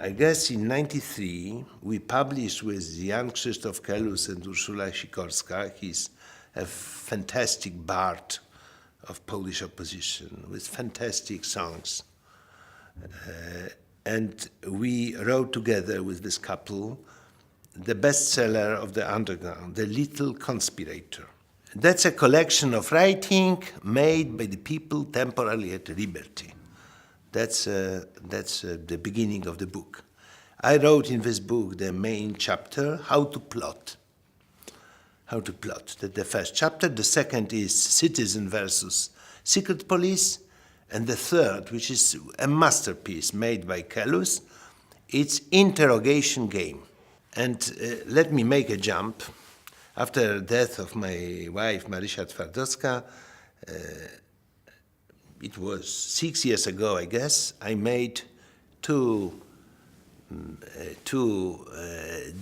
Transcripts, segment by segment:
I guess in '93, we published with Jan Krzysztof Kelus and Urszula Sikorska. He's a fantastic bard of Polish opposition with fantastic songs. And we wrote together with this couple the bestseller of the underground, The Little Conspirator. That's a collection of writing made by the people temporarily at liberty. That's the beginning of the book. I wrote in this book the main chapter, How to Plot. How to Plot, that's the first chapter. The second is Citizen versus Secret Police. And the third, which is a masterpiece made by Kelus, it's Interrogation Game. And let me make a jump. After the death of my wife, Marysia Twardowska, it was 6 years ago, I guess, I made two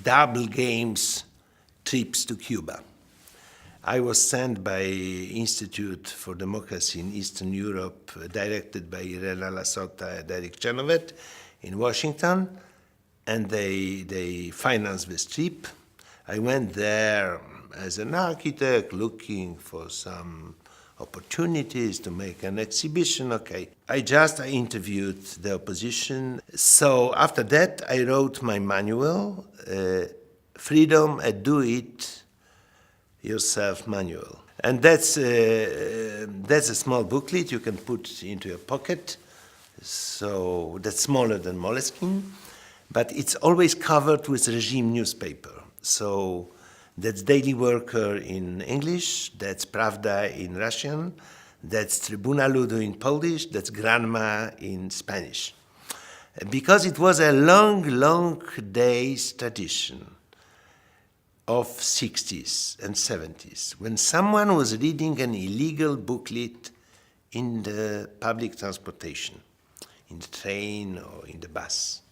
double games trips to Cuba. I was sent by Institute for Democracy in Eastern Europe, directed by Irena Lasota and Eric Chernovet in Washington, and they financed this trip. I went there as an architect looking for some opportunities to make an exhibition. Okay, I interviewed the opposition. So after that, I wrote my manual, Freedom, a Do-It-Yourself Manual. And that's a small booklet you can put into your pocket. So that's smaller than Moleskine, but it's always covered with regime newspaper. So that's Daily Worker in English, that's Pravda in Russian, that's Tribuna Ludu in Polish, that's Granma in Spanish. Because it was a long days tradition of 60s and 70s, when someone was reading an illegal booklet in the public transportation, in the train or in the bus.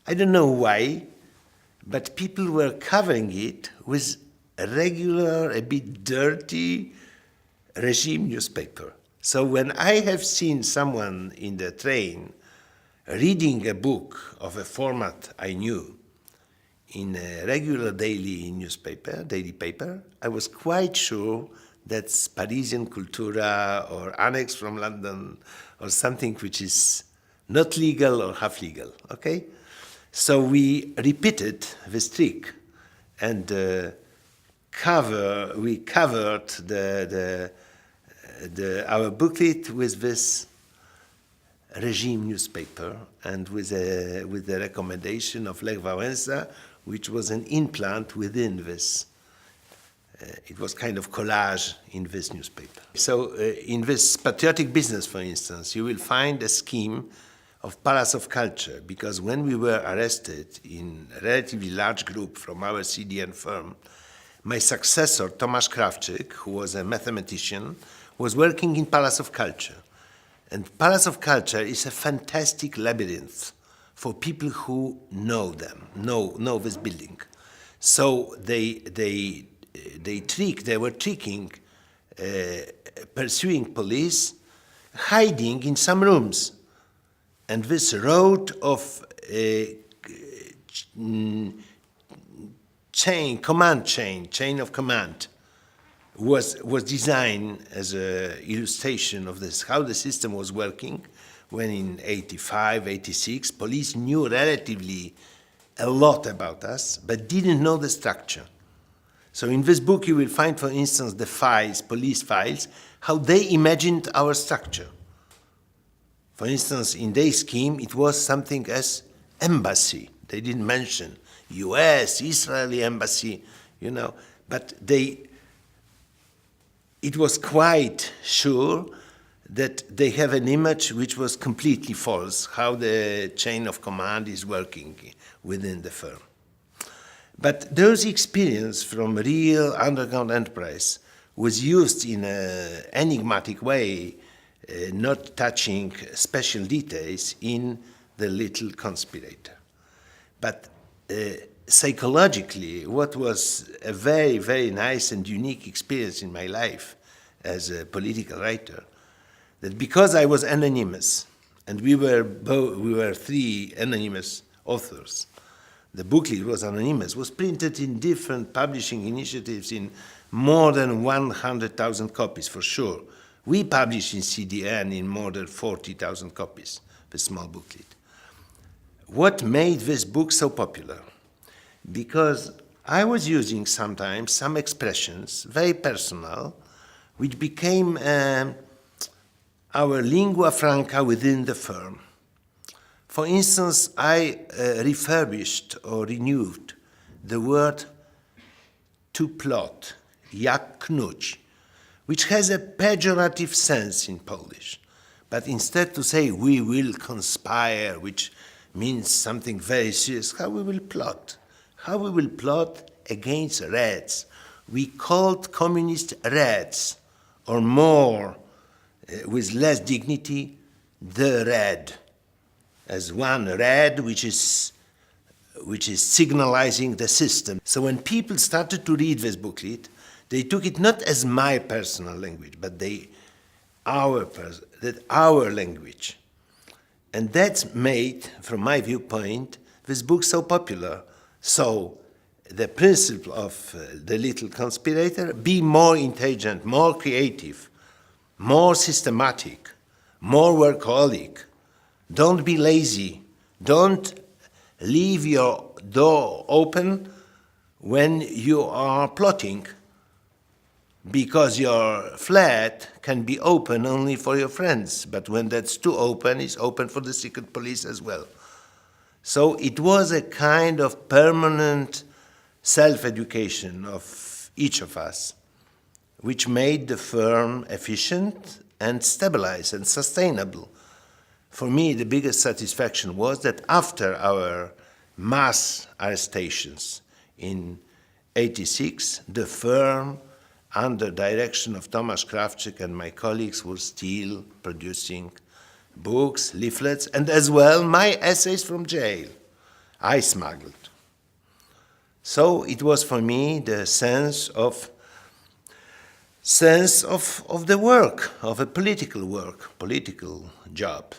I don't know why, but people were covering it with a regular, a bit dirty regime newspaper. So when I have seen someone in the train reading a book of a format I knew in a regular daily paper, I was quite sure that's Parisian Cultura or Annex from London or something which is not legal or half legal, okay? So we repeated this trick and we covered our booklet with this regime newspaper and with the recommendation of Lech Wałęsa, which was an implant within this. It was kind of collage in this newspaper. So in this patriotic business, for instance, you will find a scheme of Palace of Culture, because when we were arrested in a relatively large group from our CDN firm, my successor, Tomasz Krawczyk, who was a mathematician, was working in Palace of Culture. And Palace of Culture is a fantastic labyrinth for people who know know this building. So they were tricking, pursuing police, hiding in some rooms. And this road of chain of command, was designed as an illustration of this, how the system was working, when in 85, 86, police knew relatively a lot about us, but didn't know the structure. So in this book you will find, for instance, the files, police files, how they imagined our structure. For instance, in their scheme, it was something as embassy. They didn't mention US, Israeli embassy, but it was quite sure that they have an image which was completely false, how the chain of command is working within the firm. But those experience from real underground enterprise was used in an enigmatic way, not touching special details in The Little Conspirator. But psychologically, what was a very, very nice and unique experience in my life as a political writer, that because I was anonymous, and we were three anonymous authors. The booklet was anonymous, was printed in different publishing initiatives in more than 100,000 copies, for sure. We published in CDN in more than 40,000 copies, the small booklet. What made this book so popular? Because I was using sometimes some expressions, very personal, which became our lingua franca within the firm. For instance, I refurbished or renewed the word to plot, jak knuć, which has a pejorative sense in Polish. But instead to say we will conspire, which means something very serious, how we will plot. How we will plot against Reds. We called communist Reds, or more, with less dignity, the Red, as one Red which is signalizing the system. So when people started to read this booklet, they took it not as my personal language, but our language. And that's made, from my viewpoint, this book so popular. So the principle of the little conspirator, be more intelligent, more creative, more systematic, more workaholic. Don't be lazy. Don't leave your door open when you are plotting, because your flat can be open only for your friends, but when that's too open, it's open for the secret police as well. So it was a kind of permanent self-education of each of us, which made the firm efficient and stabilized and sustainable. For me, the biggest satisfaction was that after our mass arrestations in '86, the firm, under direction of Tomasz Krawczyk and my colleagues, was still producing books, leaflets, and as well my essays from jail. I smuggled. So it was for me the sense of the work, of a political work, political job.